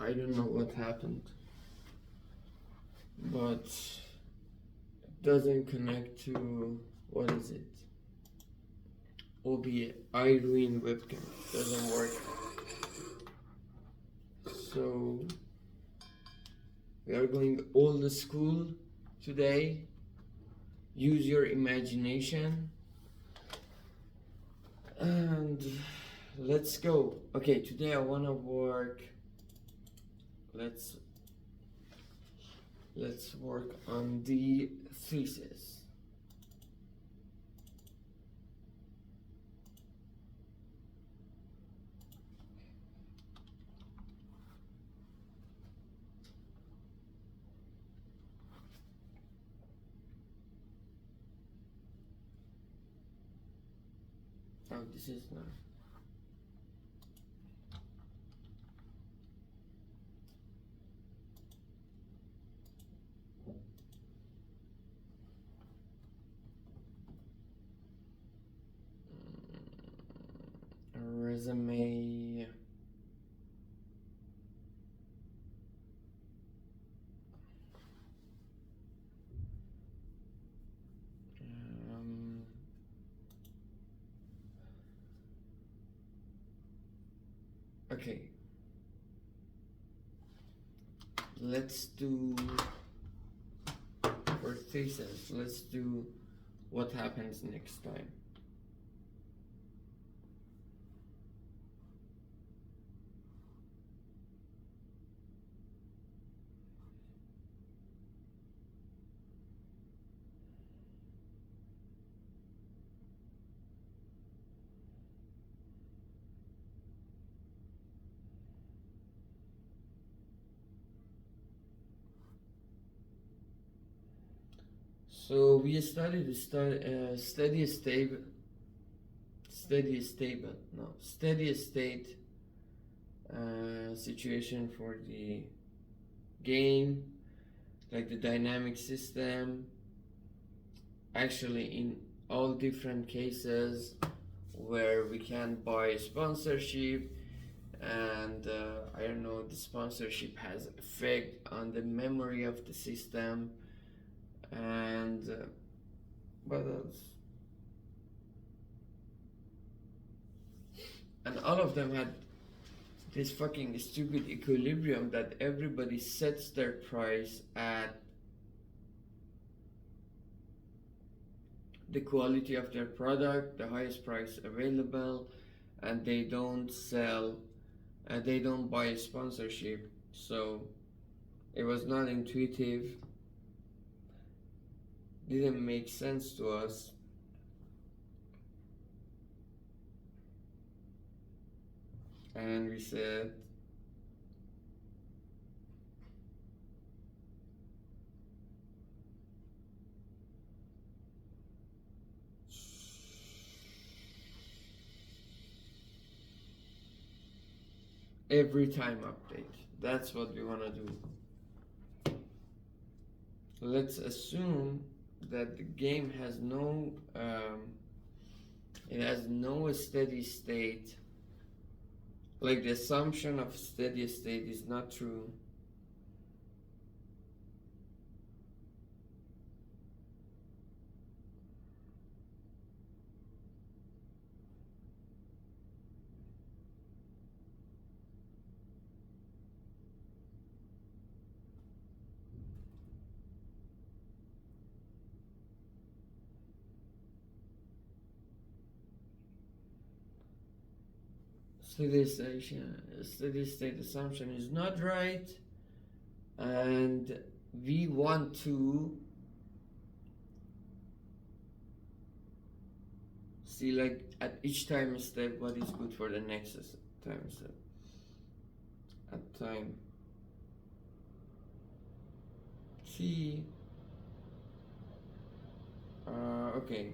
I don't know what happened, but it doesn't connect to, what is it? OBS, iRuin webcam, doesn't work. So we are going old school today. Use your imagination and let's go. Okay, today I wanna work. Let's work on the thesis. Oh, this is not. Resume. Um, okay. Let's do for thesis. Let's do what happens next time. So we studied the steady state situation for the game, like the dynamic system. Actually, in all different cases where we can buy sponsorship, and I don't know, the sponsorship has effect on the memory of the system, and what else? And all of them had this fucking stupid equilibrium that everybody sets their price at the quality of their product, the highest price available, and they don't sell, and they don't buy sponsorship. So it was not intuitive, didn't make sense to us. And we said, every time update. That's what we want to do. Let's assume that the game has no it has no steady state. Like, the assumption of steady state is not true. Steady state assumption is not right, and we want to see, like, at each time step what is good for the next time step. At time t okay,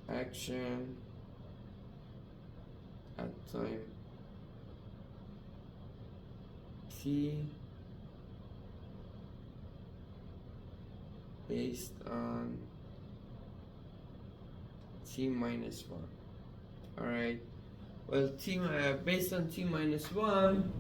action at time t based on t minus 1. Alright, well, based on t minus 1,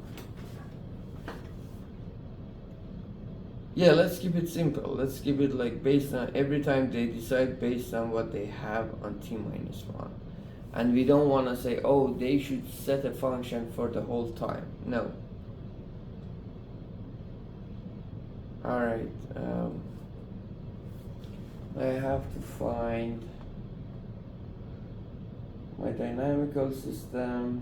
yeah, let's keep it simple. Let's keep it like based on every time they decide based on what they have on t minus 1. And we don't want to say, oh, they should set a function for the whole time. No. Alright, I have to find my dynamical system.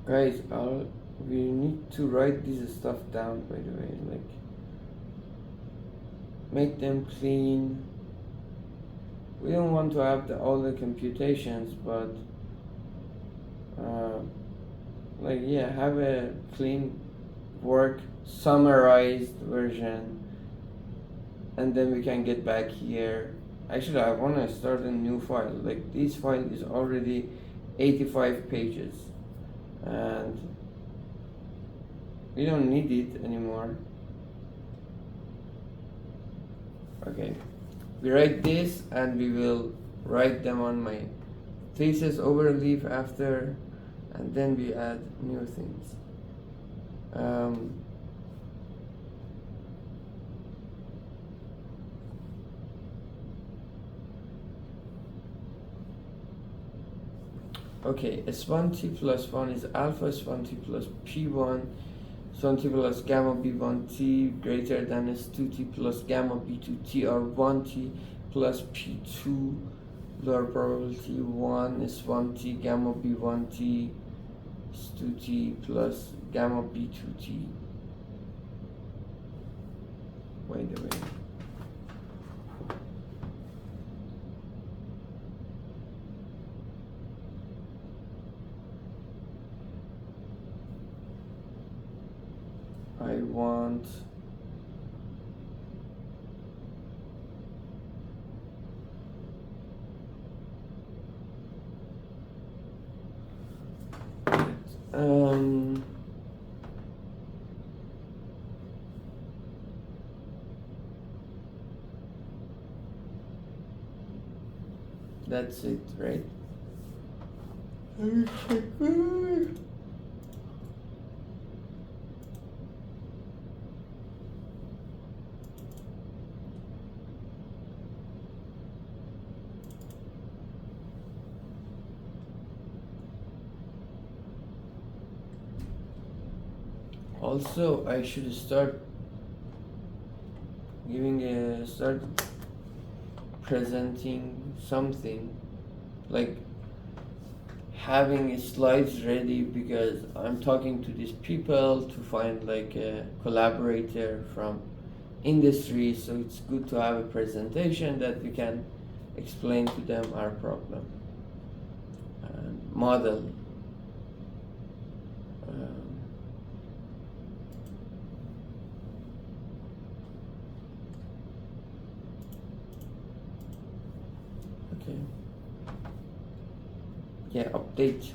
Guys, we need to write this stuff down, by the way, like make them clean. We don't want to have all the computations, but like, yeah, have a clean work summarized version, and then we can get back here. Actually, I want to start a new file. Like, this file is already 85 pages and we don't need it anymore. Okay, we write this and we will write them on my thesis overleaf after, and then we add new things. Okay, S1t plus 1 is alpha S1t plus P1, S1t plus gamma B1t greater than S2t plus gamma B2t, or 1t plus P2 lower probability 1 S1t gamma B1t S2t plus gamma B2t. Wait a minute. I want that's it, right? Also, I should start presenting something, like having slides ready, because I'm talking to these people to find like a collaborator from industry, so it's good to have a presentation that we can explain to them our problem and model. Okay. Yeah, update.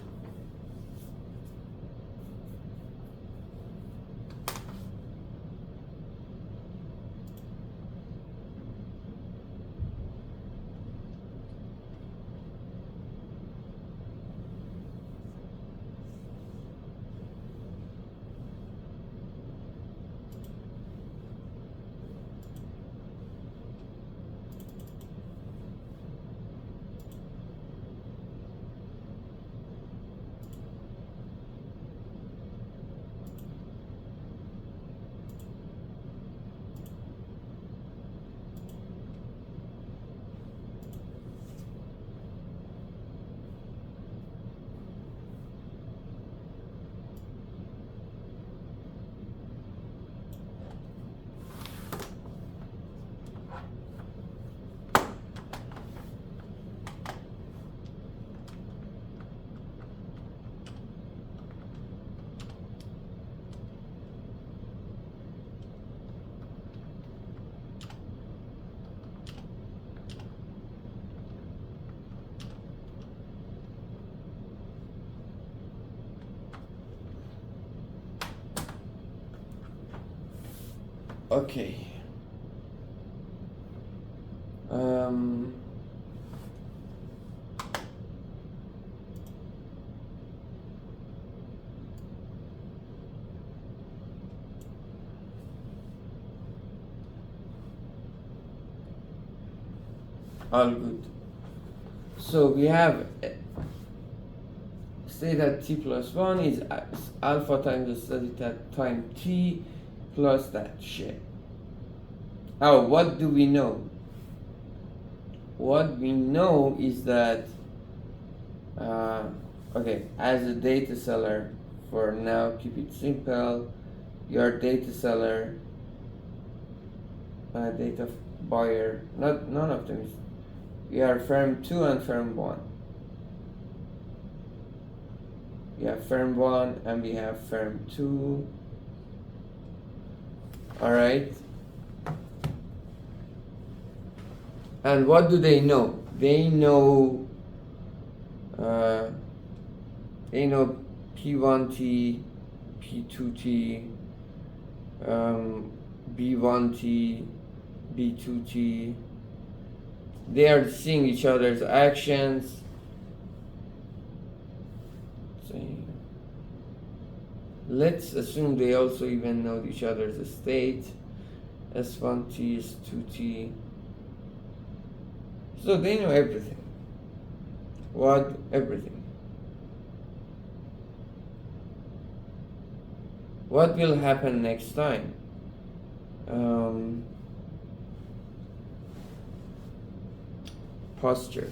Okay. All good. So we have say that t plus 1 is alpha times the study time t plus that shit. Oh, what do we know? What we know is that okay, as a data seller, for now keep it simple, your data seller, data buyer, none of them is, we are firm 2 and firm 1. We have firm 1 and we have firm 2. Alright. And what do they know? They know P1T, P2T, B1T, B2T. They are seeing each other's actions. Let's assume they also even know each other's state. S1T is 2T. So they know everything. What? Everything. What will happen next time? Posture.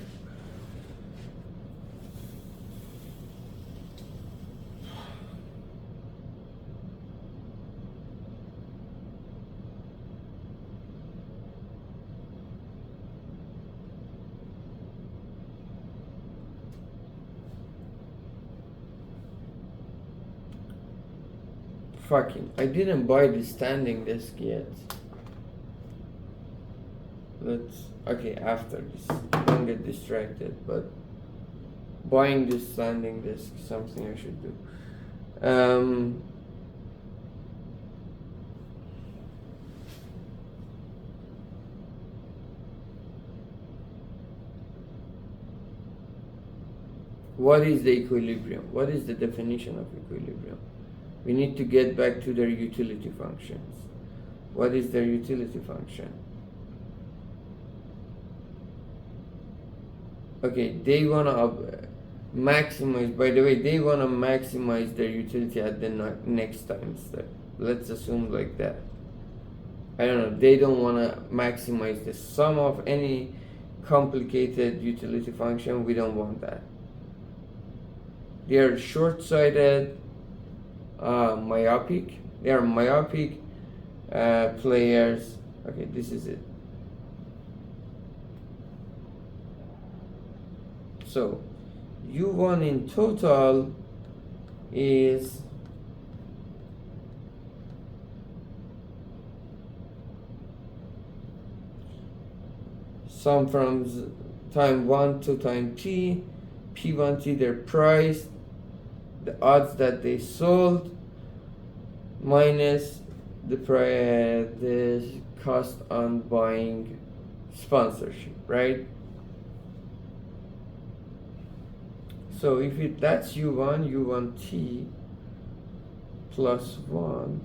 Fucking, I didn't buy the standing desk yet. Okay, after this, don't get distracted, but buying this standing desk is something I should do. What is the equilibrium? What is the definition of equilibrium? We need to get back to their utility functions. What is their utility function? Okay, they want to maximize, by the way, they want to maximize their utility at the next time step. Let's assume like that. I don't know, they don't want to maximize the sum of any complicated utility function. We don't want that. They are short-sighted, myopic. They are myopic players Okay, this is it. So u1 in total is sum from time 1 to time t, p1t their price, the odds that they sold, minus the cost on buying sponsorship, right? So if that's u1t plus 1,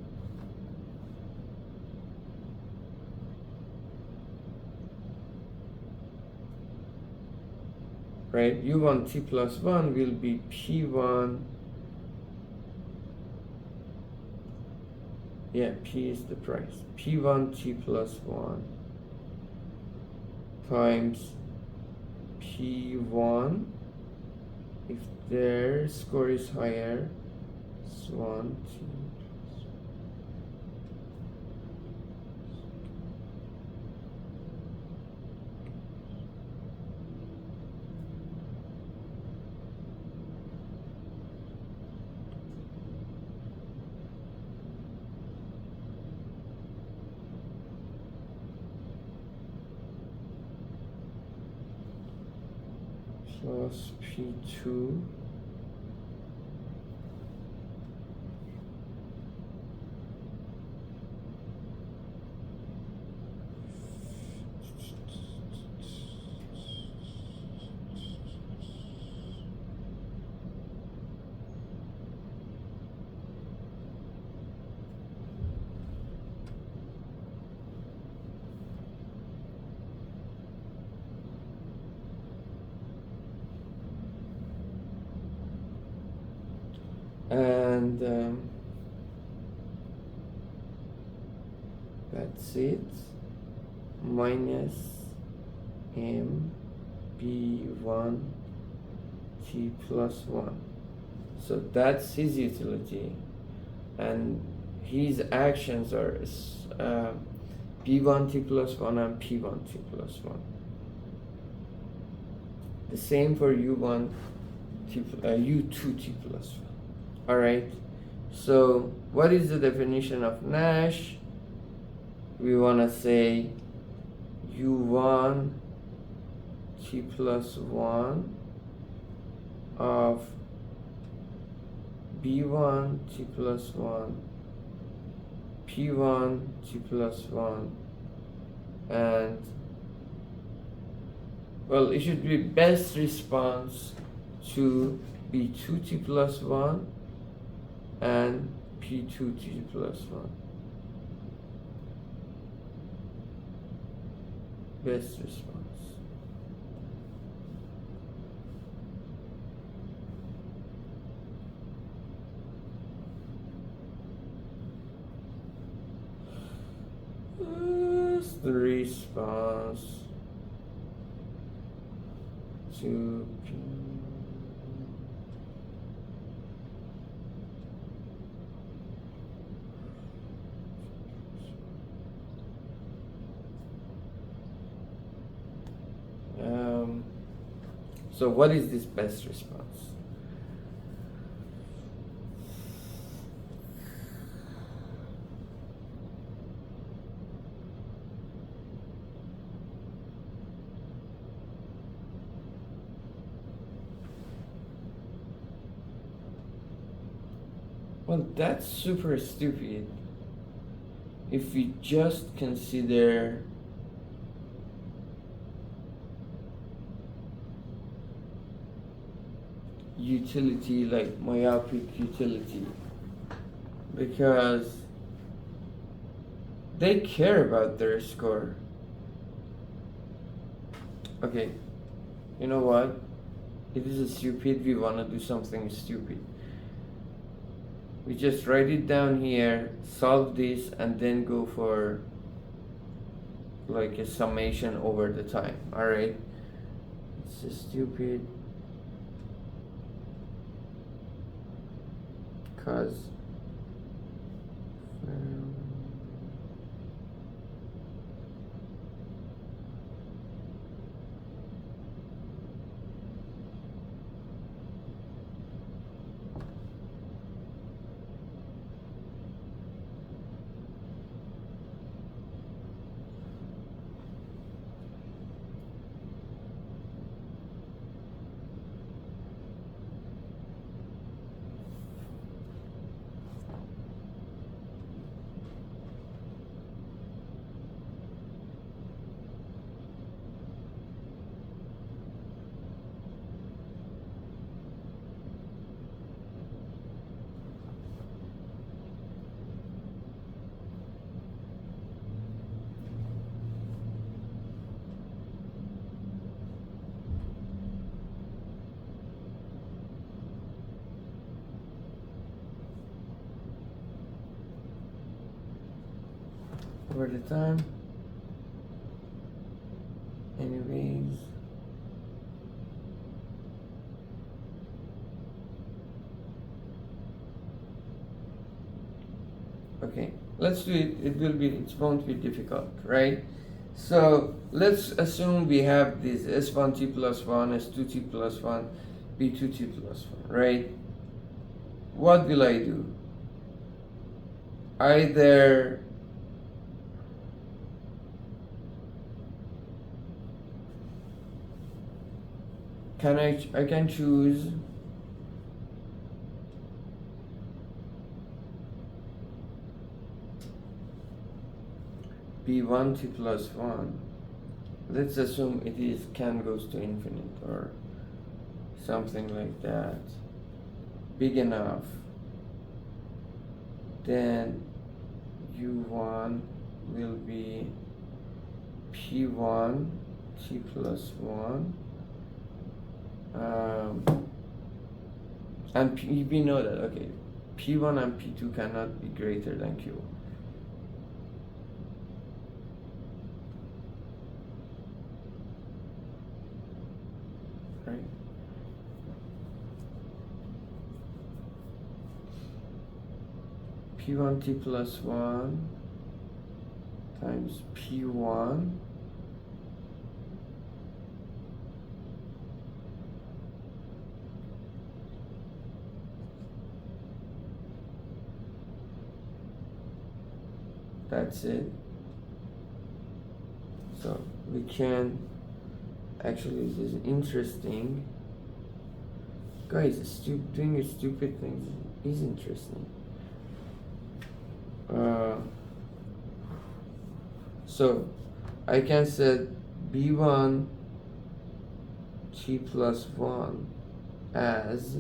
right? u1t plus 1 will be p1. Yeah, p is the price. p1t plus 1 times p1. If their score is higher, it's 1t plus p2 and that's it, minus m b1 t plus 1. So that's his utility, and his actions are b1 t plus 1 and p1 t plus 1. The same for u1 t u2 t plus 1. All right, so what is the definition of Nash? We want to say u1 t plus 1 of b1 t plus 1 p1 t plus 1, and well, it should be best response to b2 t plus 1 and p2 t plus 1. Best response. That's the response to p. So what is this best response? Well, that's super stupid if we just consider utility, like myopic utility, because they care about their score. Okay, you know what? If this is stupid, we want to do something stupid. We just write it down here, solve this, and then go for like a summation over the time. Alright? It's just stupid. Cause over the time. Anyways, okay, let's do it. It won't be difficult, right? So let's assume we have this S1t plus 1, S2t plus 1, B2t plus 1, right? What will I do? Either I can choose B1t plus 1. Let's assume it is can goes to infinite or something like that, big enough. Then U1 will be P1 t plus 1, and we know that, okay, P1 and P2 cannot be greater than Q1. Right? P1 t plus 1 times P1 that's it. So we can actually, this is interesting. Guys, doing stupid things is interesting. So I can set B1 t plus 1 as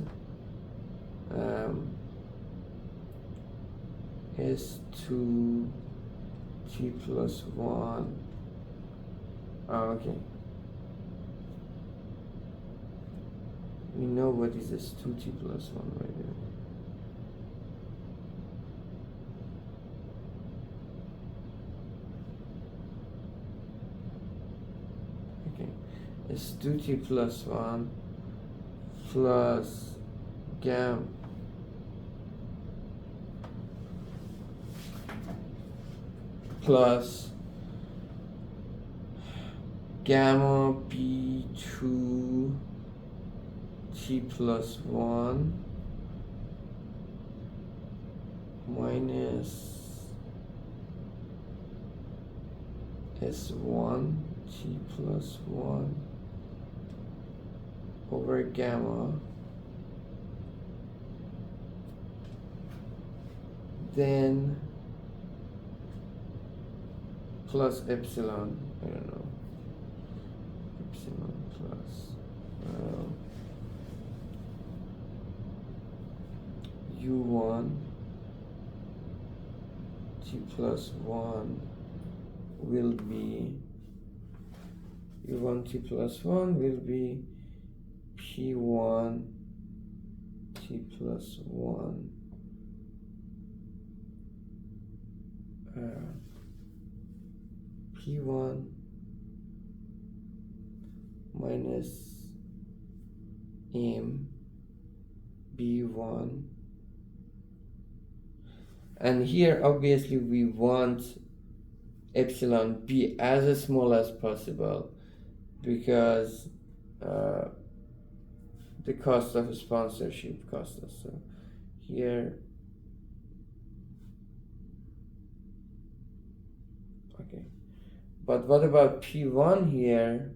S2 t plus 1. Okay. We know what is S2 t plus 1 right there. S2 t plus 1 plus gamma plus gamma B2 t plus 1 minus S1 t plus 1 over gamma, then plus epsilon, I don't know, epsilon plus U1 t plus 1 will be U1 t plus 1 will be P1 t plus 1 P1 minus M B1, and here obviously we want epsilon be as small as possible because the cost of sponsorship costs us. So here, okay, but what about P1 here?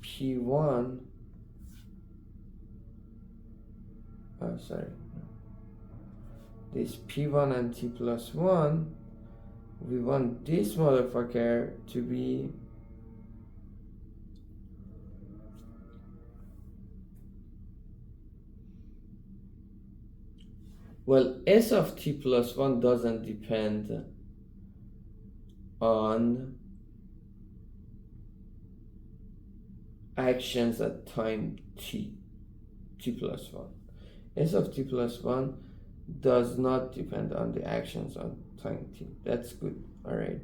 P1, oh sorry, this P1 and T plus 1, we want this motherfucker to be well, S of T plus 1 doesn't depend on actions at time t plus 1. S of T plus 1 does not depend on the actions on time t. That's good. All right.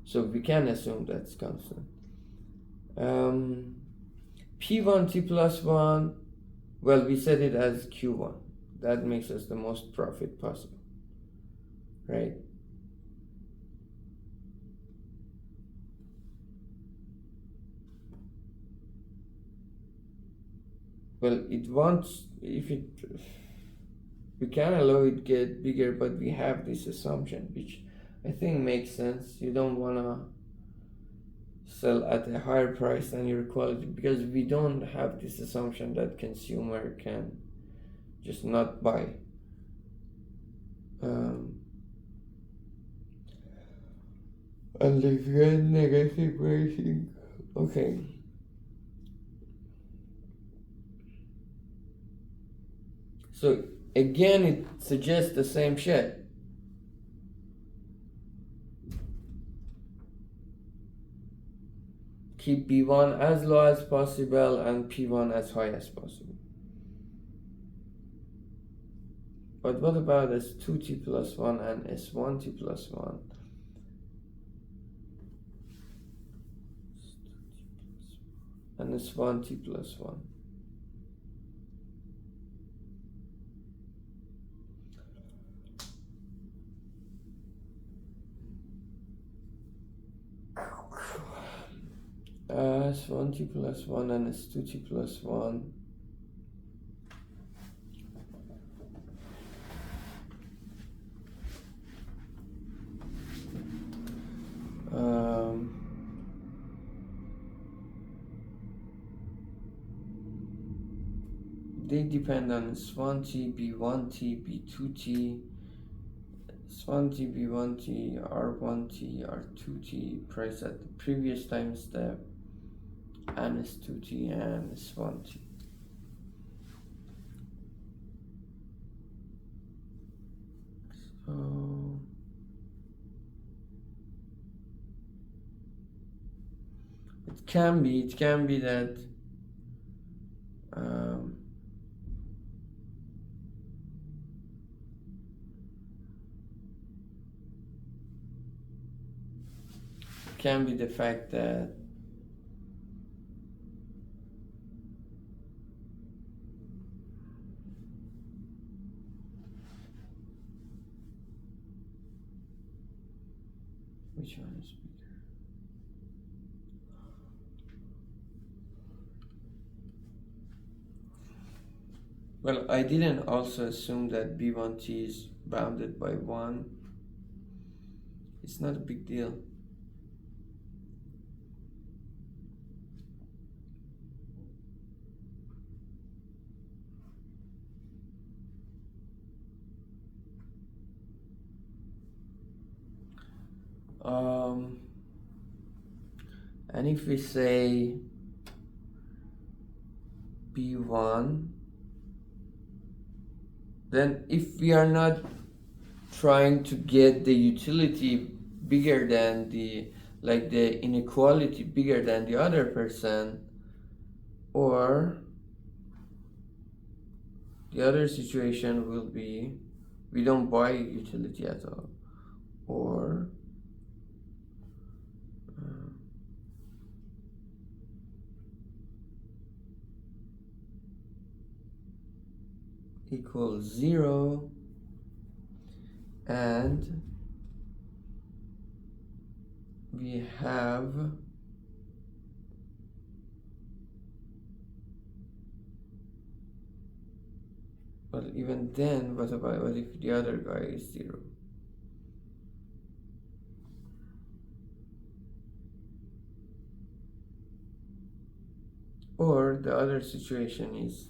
So we can assume that's constant. P1 t plus 1, well, we set it as Q1. That makes us the most profit possible, right? Well, it wants, if it, we can allow it get bigger, but we have this assumption, which I think makes sense. You don't want to sell at a higher price than your quality, because we don't have this assumption that consumer can just not buy. Unless you get negative pricing. Okay. So again, it suggests the same shit. Keep B1 as low as possible and P1 as high as possible. But what about S2t plus 1 and S1t plus 1? And S1t plus 1. S1t plus 1 and S2t plus 1. They depend on S1t, B1t, B2t, S1t, B1t, R1t, R2t, price at the previous time step, and S2t and S1t. So it can be that can be the fact that which one is bigger? Well, I didn't also assume that B1t is bounded by 1. It's not a big deal. And if we say B1, then if we are not trying to get the utility bigger than the inequality bigger than the other person, or the other situation will be we don't buy utility at all, or equals 0, and we have well, even then, what if the other guy is 0? Or the other situation is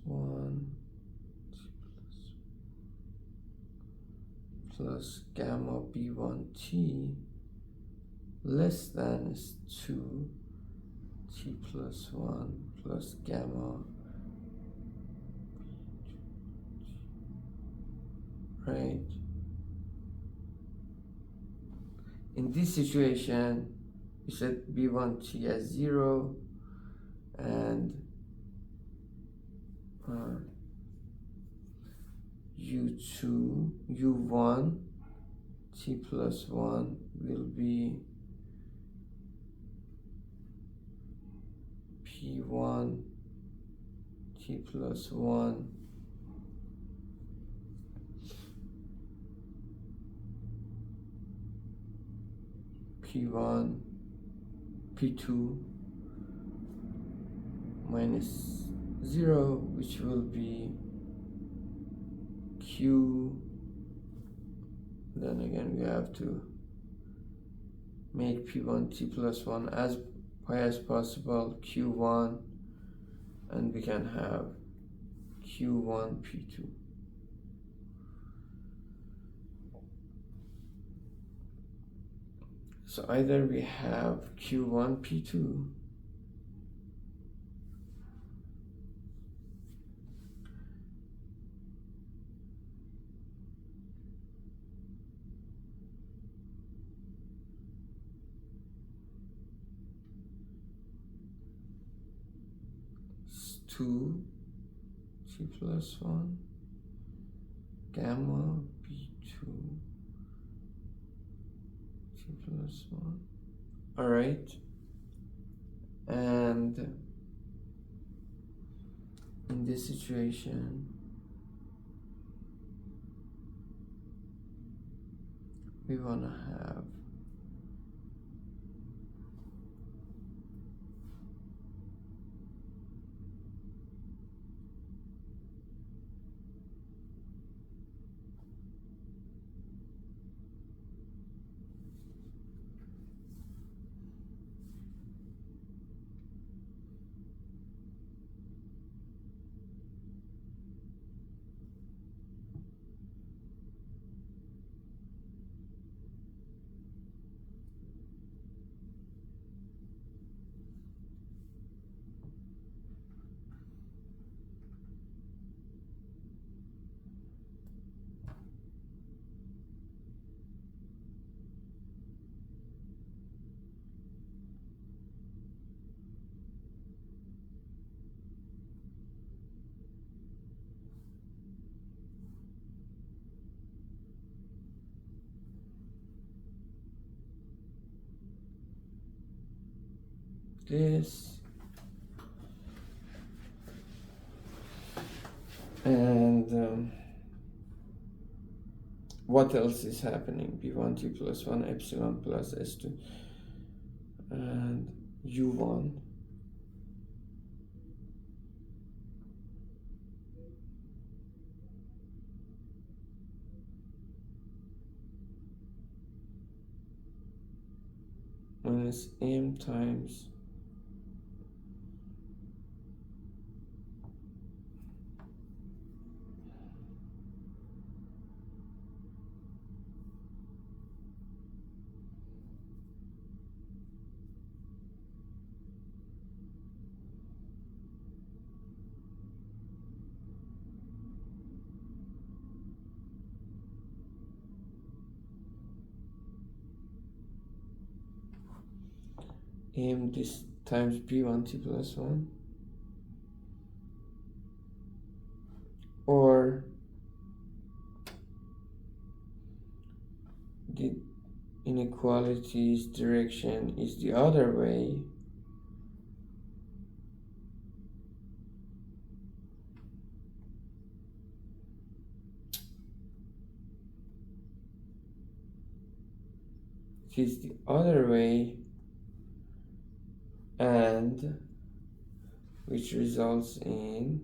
S1 plus gamma B1t less than S2 t plus 1 plus gamma, right? In this situation, we set B1t as 0 and u2 u1 t plus 1 will be p1 t plus 1 p1 p2 minus 0, which will be q. Then again we have to make p1 t plus 1 as high as possible, q1, and we can have q1 p2. So either we have q1 p2 2 t plus 1 gamma b2 t plus 1. All right, and in this situation we want to have this, and what else is happening? b1 t plus 1 epsilon plus s2 and u1 minus m times m this times b1 t plus 1, or the inequalities direction is the other way, it is the other way, and which results in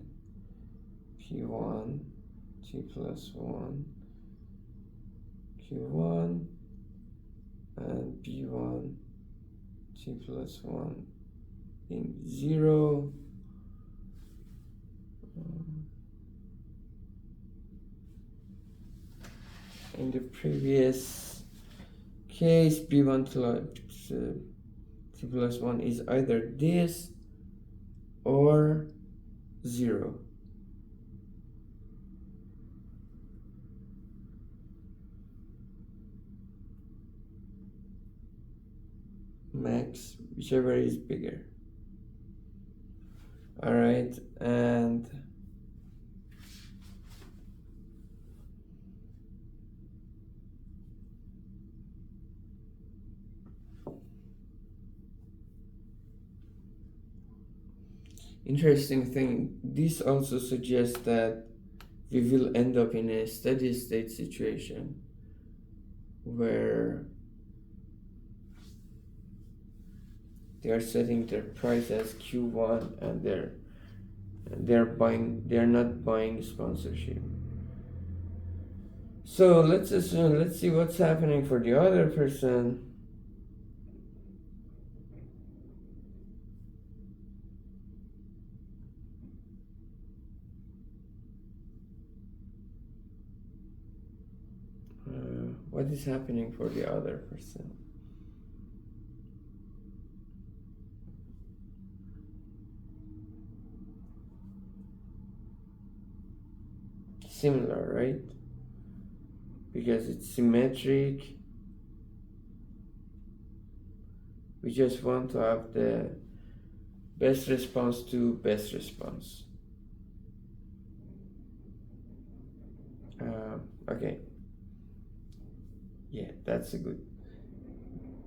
p1 t plus 1 q1 and b1 t plus 1 in 0. In the previous case, b1 t plus 1 is either this or 0. Max, whichever is bigger. All right, and interesting thing, this also suggests that we will end up in a steady state situation where they are setting their price as Q1 and they're not buying sponsorship. So let's see what's happening for the other person. What is happening for the other person? Similar, right? Because it's symmetric. We just want to have the best response to best response. Okay. Yeah, that's a good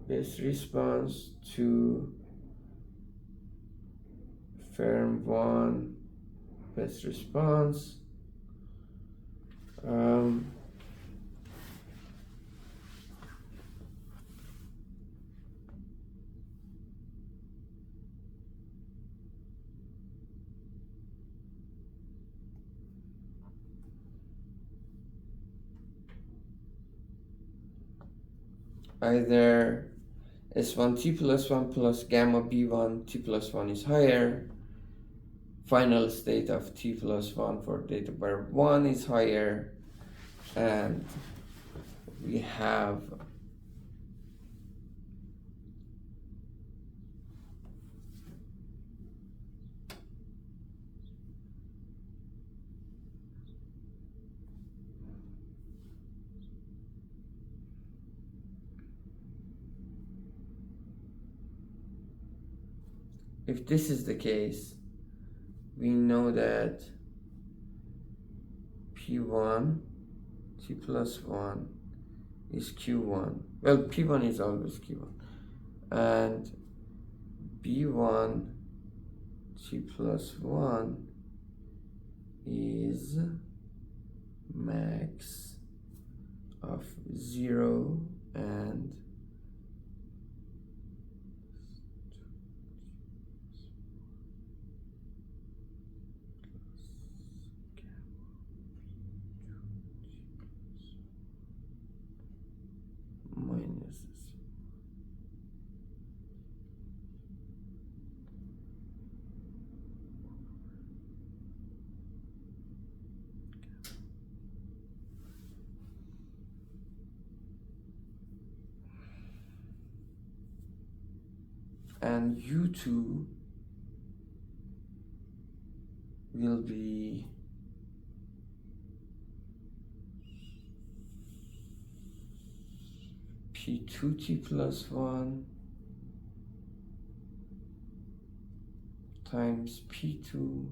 best response to firm 1, best response. Either S1 T plus 1 plus gamma B1 T plus 1 is higher, final state of T plus 1 for data bar 1 is higher, and we have if this is the case, we know that P1 T plus 1 is Q1. Well, P1 is always Q1. And B1 T plus 1 is max of 0 and minus. And U2 will be P2T plus 1 times P2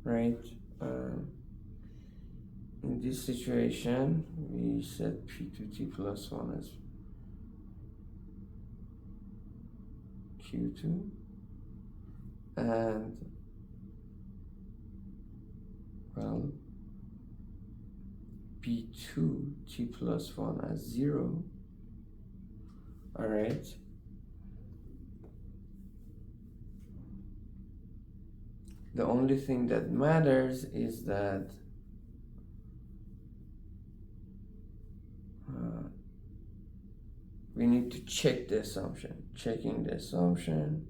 right? In this situation, we set P2T plus 1 as Q2 and well B2T plus 1 as 0. All right. The only thing that matters is that we need to check the assumption. Checking the assumption.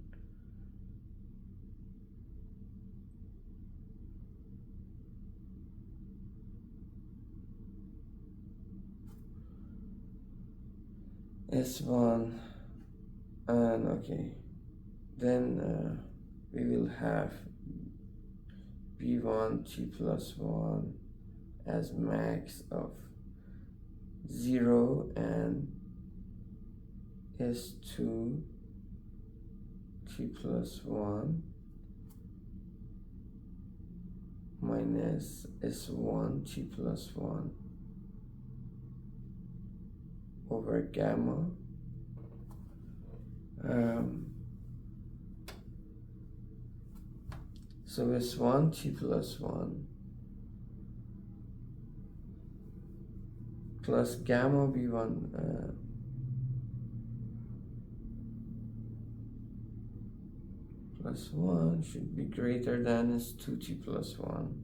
S1 and okay. then we will have b1 t plus 1 as max of 0 and s2 t plus 1 minus s1 t plus 1 over gamma so s1 t plus 1 plus gamma b1 plus 1 should be greater than s2t plus 1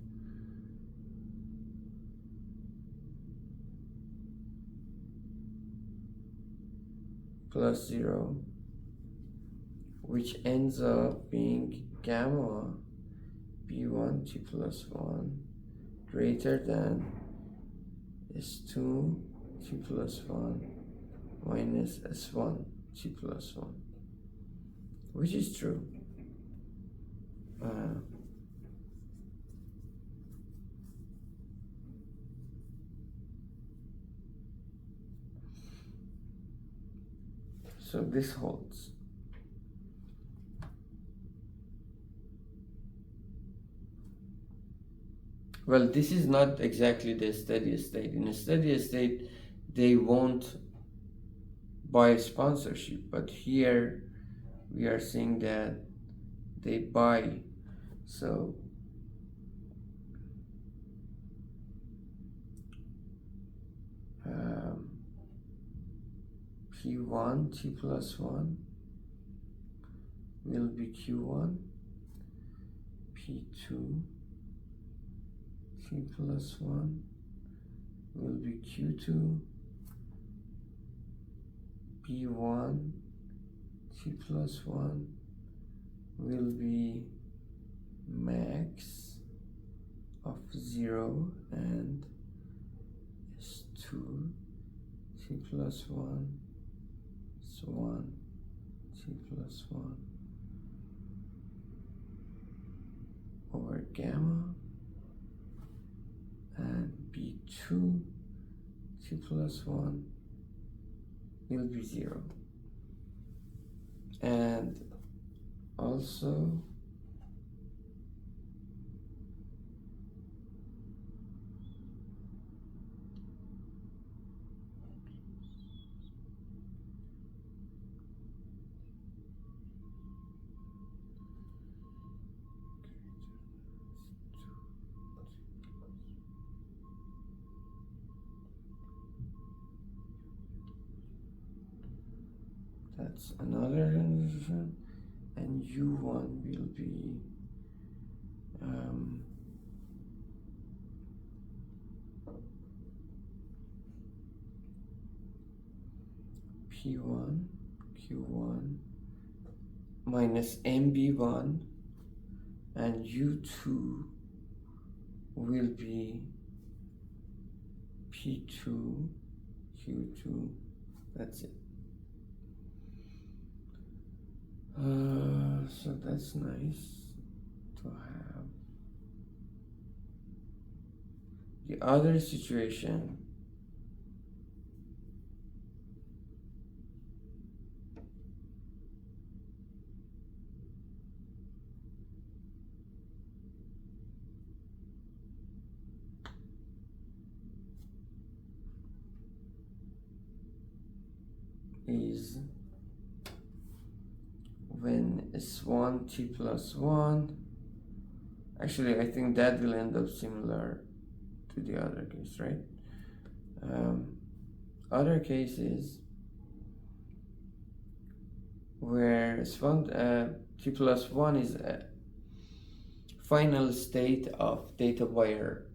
plus 0, which ends up being gamma b1 t plus 1 greater than s2 t plus 1 minus s1 t plus 1, which is true. So this holds. Well, this is not exactly the steady state. In a steady state, they won't buy sponsorship, but here we are seeing that they buy. So P1 t plus 1 will be Q1, P2 t plus 1 will be Q2, P1 t plus 1 will be max of 0 and S2 t plus 1 is 1 t plus 1 over gamma, and B2 t plus 1 will be 0. And also that's another condition, and U1 will be P1 Q1 minus MB1, and U2 will be P2 Q2. That's it. So that's nice to have. The other situation is when S1 t plus 1, actually I think that will end up similar to the other case, right? Other cases where S1 t plus 1 is a final state of data wire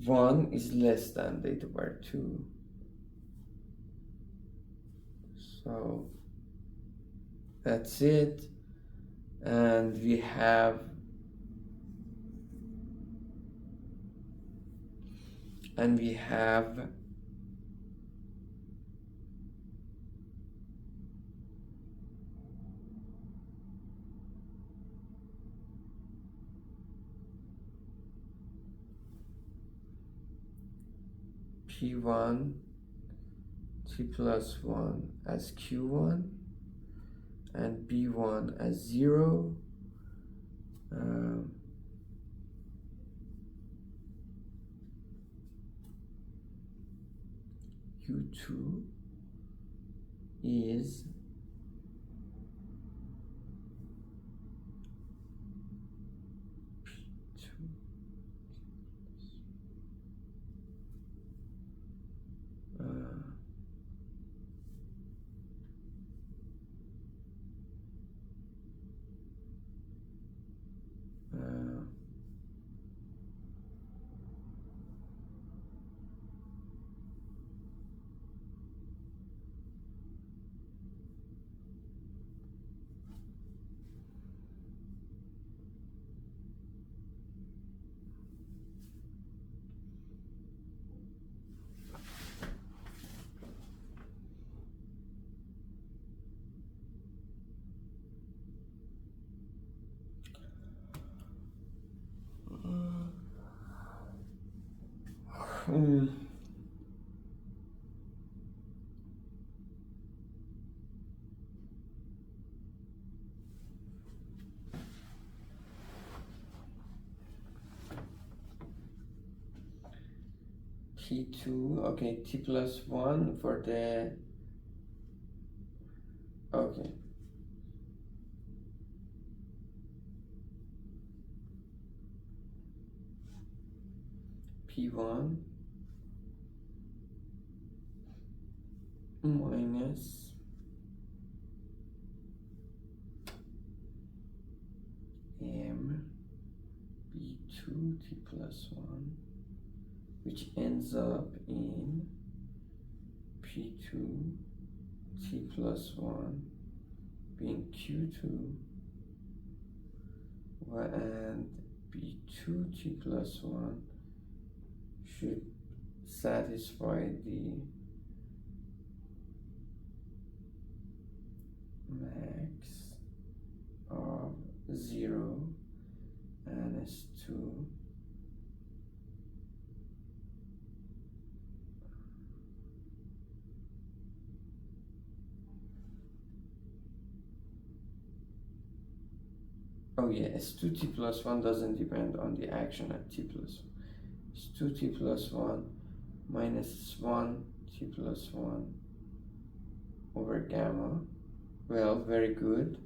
1 is less than data wire 2. So that's it, and we have P1 t plus 1 as Q1 and B1 as 0. U2 is P2 P2, okay, t plus 1 for the, okay, P1 minus M B2 t plus 1, which ends up in P2 t plus 1 being Q2 and B2 t plus 1 should satisfy the max of 0 and S2 oh yeah, S2 t plus 1 doesn't depend on the action at t plus 1. S2 t plus 1 minus 1 t plus 1 over gamma. Well, very good.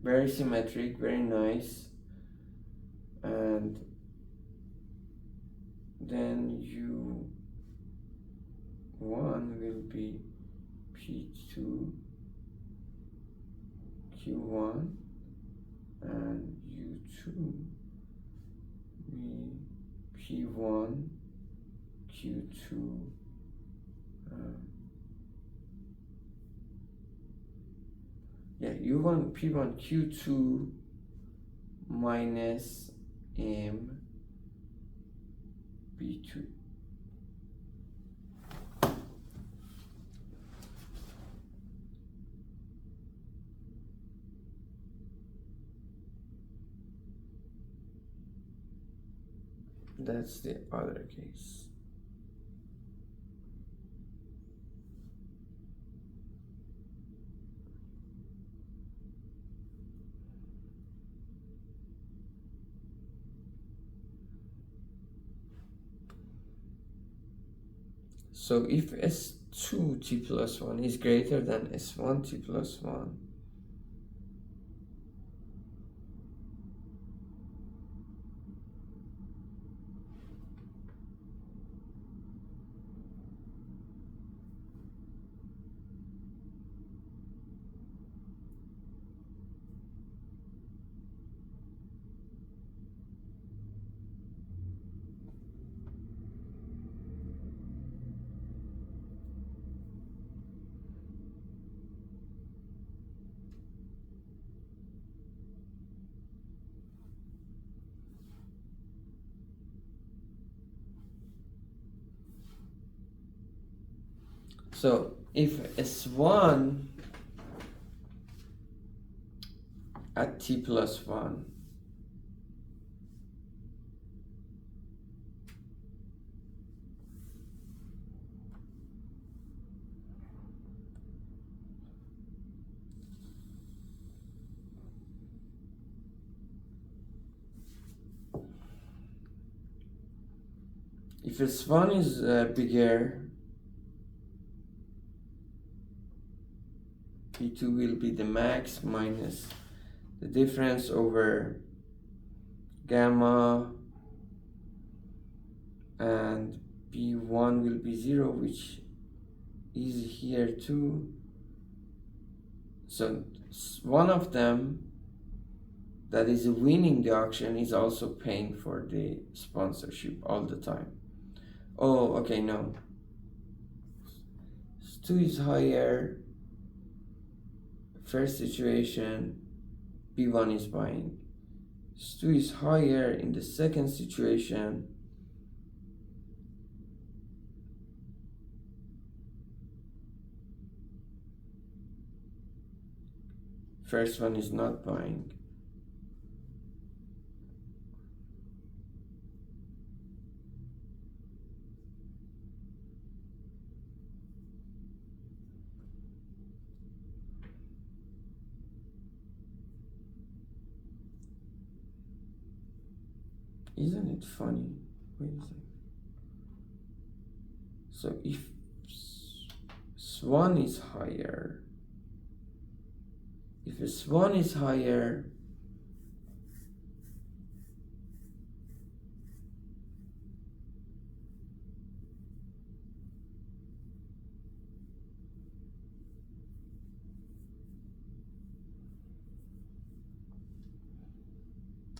Very symmetric, very nice. And then U1 will be P2 Q1 and U2 be P1 Q2 U1 P1 Q2 minus M B2. That's the other case. So if S2 t plus 1 is greater than S1 t plus 1, so if S1 at t plus 1. If S1 is bigger, P2 will be the max minus the difference over gamma, and P1 will be 0, which is here too. So one of them that is winning the auction is also paying for the sponsorship all the time. Oh, okay, no. 2 is higher. First situation, B1 is buying. 2 is higher in the second situation. First one is not buying. Isn't it funny? Wait a second. So if Swan is higher, if Swan is higher,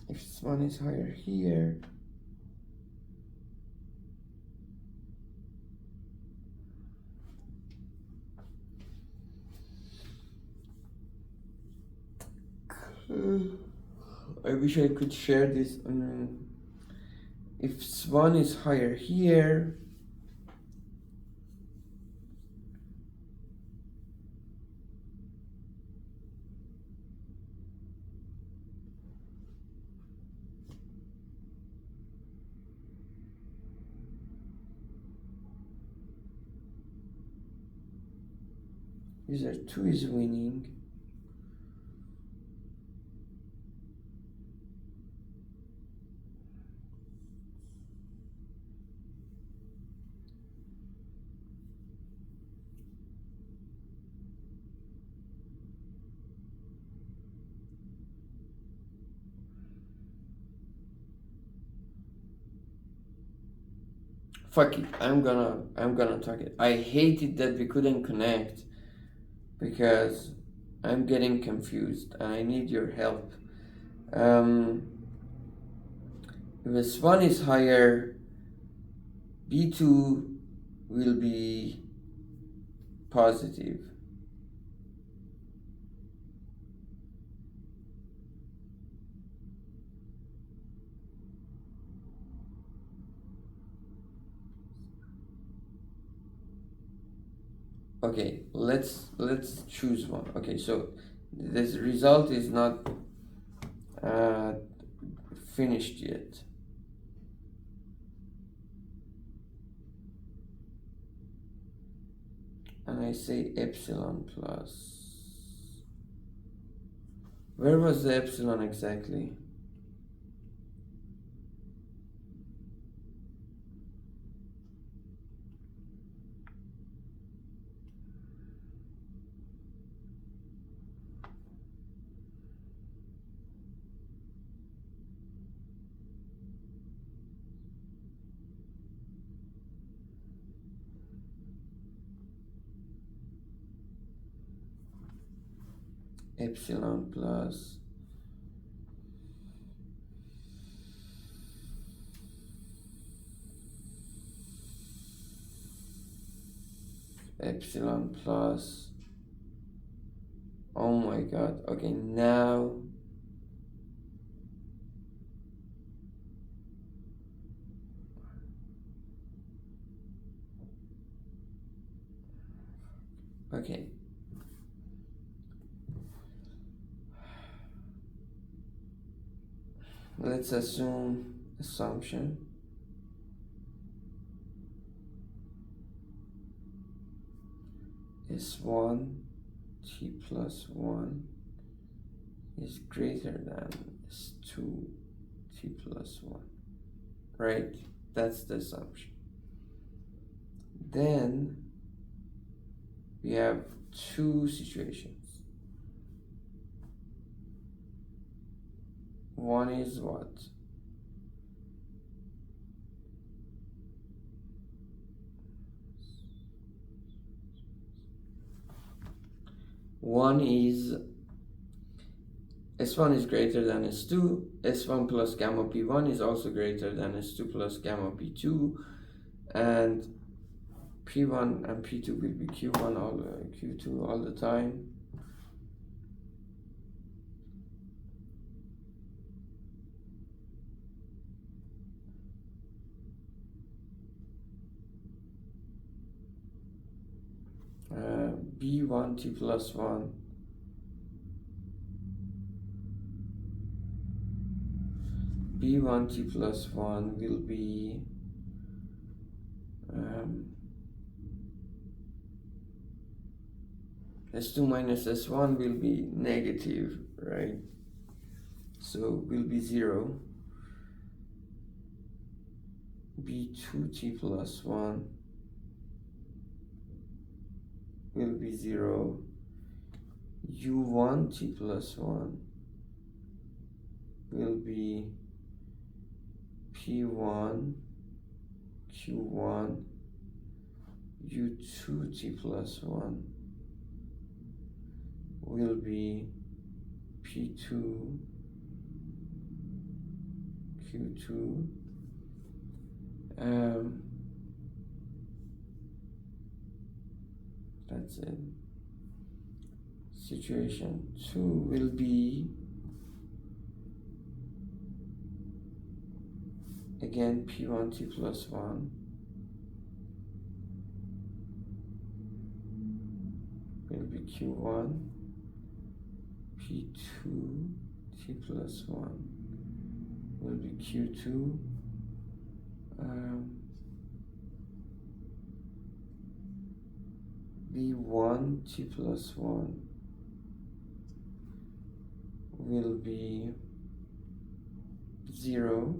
if Swan is higher here, I wish I could share this. If Swan is higher here, user 2 is winning. Fuck it, I'm gonna talk it. I hated that we couldn't connect because I'm getting confused and I need your help. If S1 is higher, B2 will be positive. Okay, let's choose one. Okay, so this result is not finished yet. And I say epsilon plus. Where was the epsilon exactly? Epsilon plus epsilon plus. Oh my god. Okay, now okay. let's assume assumption S1 t plus 1 is greater than S2 t plus 1, right? That's the assumption. Then we have two situations. One is what? One is S1 is greater than S2, S1 plus gamma P1 is also greater than S2 plus gamma P2, and P1 and P2 will be Q1 Q2 all the time. B1 t plus 1 B1 t plus 1 will be S2 minus S1 will be negative, right? So will be 0. B2 t plus 1 will be 0. U1 t plus 1 will be P1 Q1 U2 t plus 1 will be P2 Q2. That's it. Situation 2 will be again P1 t plus 1 will be Q1 P2 t plus 1 will be Q2. B1 t plus 1 will be 0.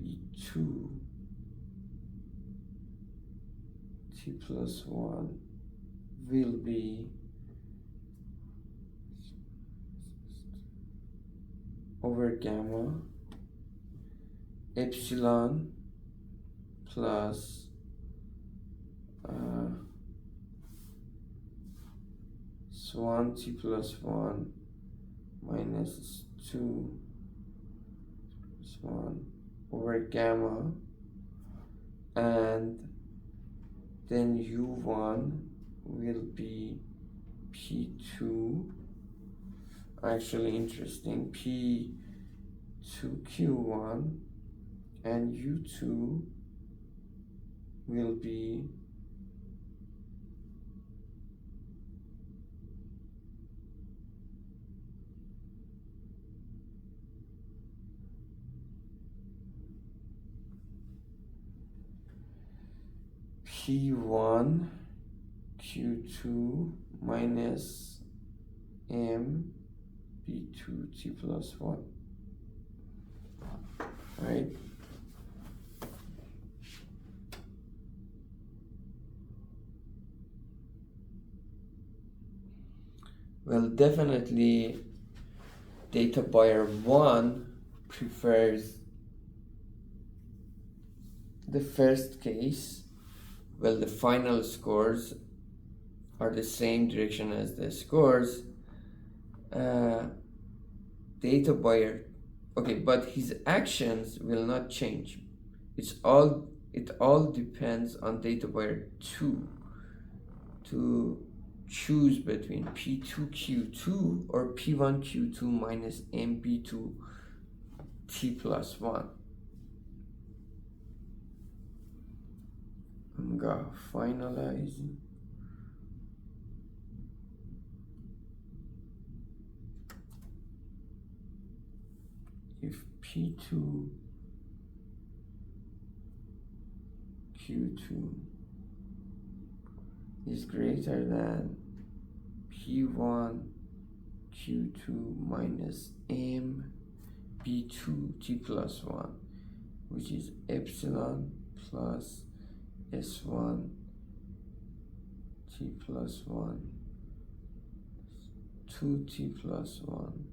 B2 t plus 1 will be over gamma epsilon plus S1 t plus 1 minus 2 plus 1 over gamma, and then U1 will be P2, actually interesting, P2Q1, and U2 will be P1 Q2 minus M B2 t plus 1, right? Well, definitely data buyer 1 prefers the first case. Well, the final scores are the same direction as the scores. Data buyer, okay, but his actions will not change. It all depends on data buyer 2 to choose between P2Q2 or P1Q2 minus MB2 T plus 1. I'm gonna finalize. P2 Q2 is greater than P1 Q2 minus M B2 T plus 1, which is epsilon plus S1 T plus 1 2T plus 1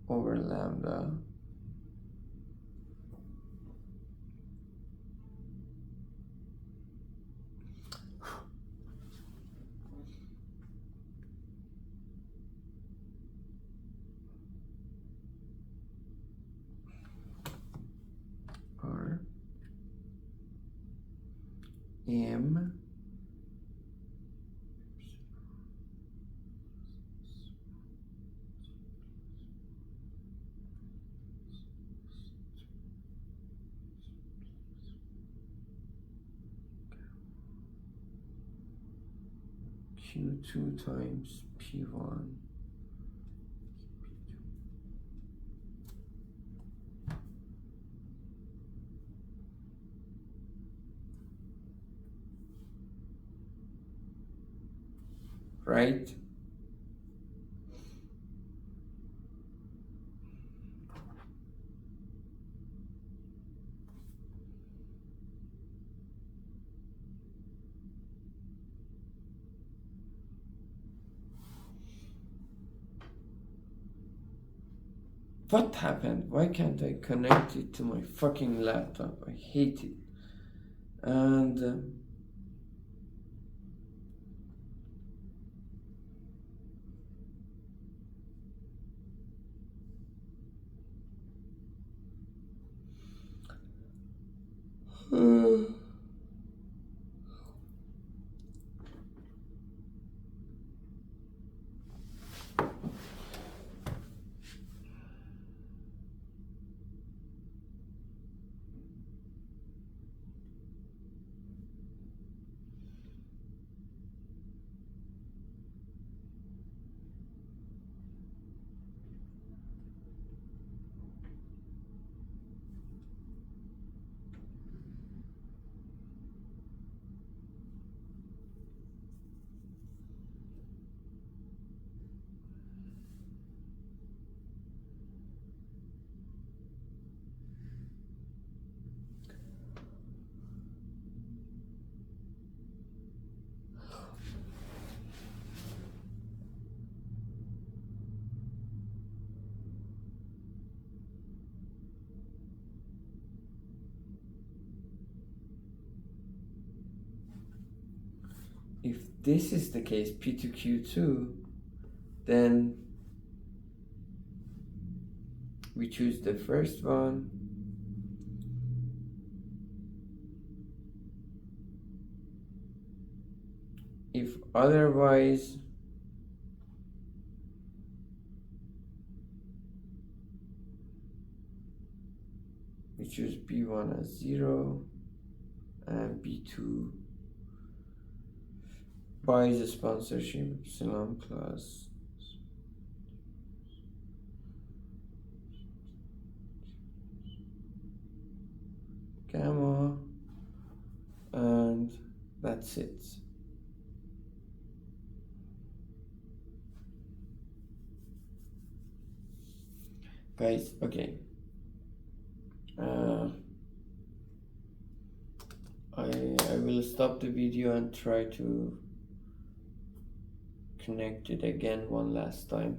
over lambda R M Q2 times P1 right? What happened? Why can't I connect it to my fucking laptop? I hate it. And if this is the case, P2Q2, then we choose the first one. If otherwise, we choose B1 as 0 and B2 buys a sponsorship epsilon plus gamma, and that's it. Guys, okay. I will stop the video and try to connect it again one last time.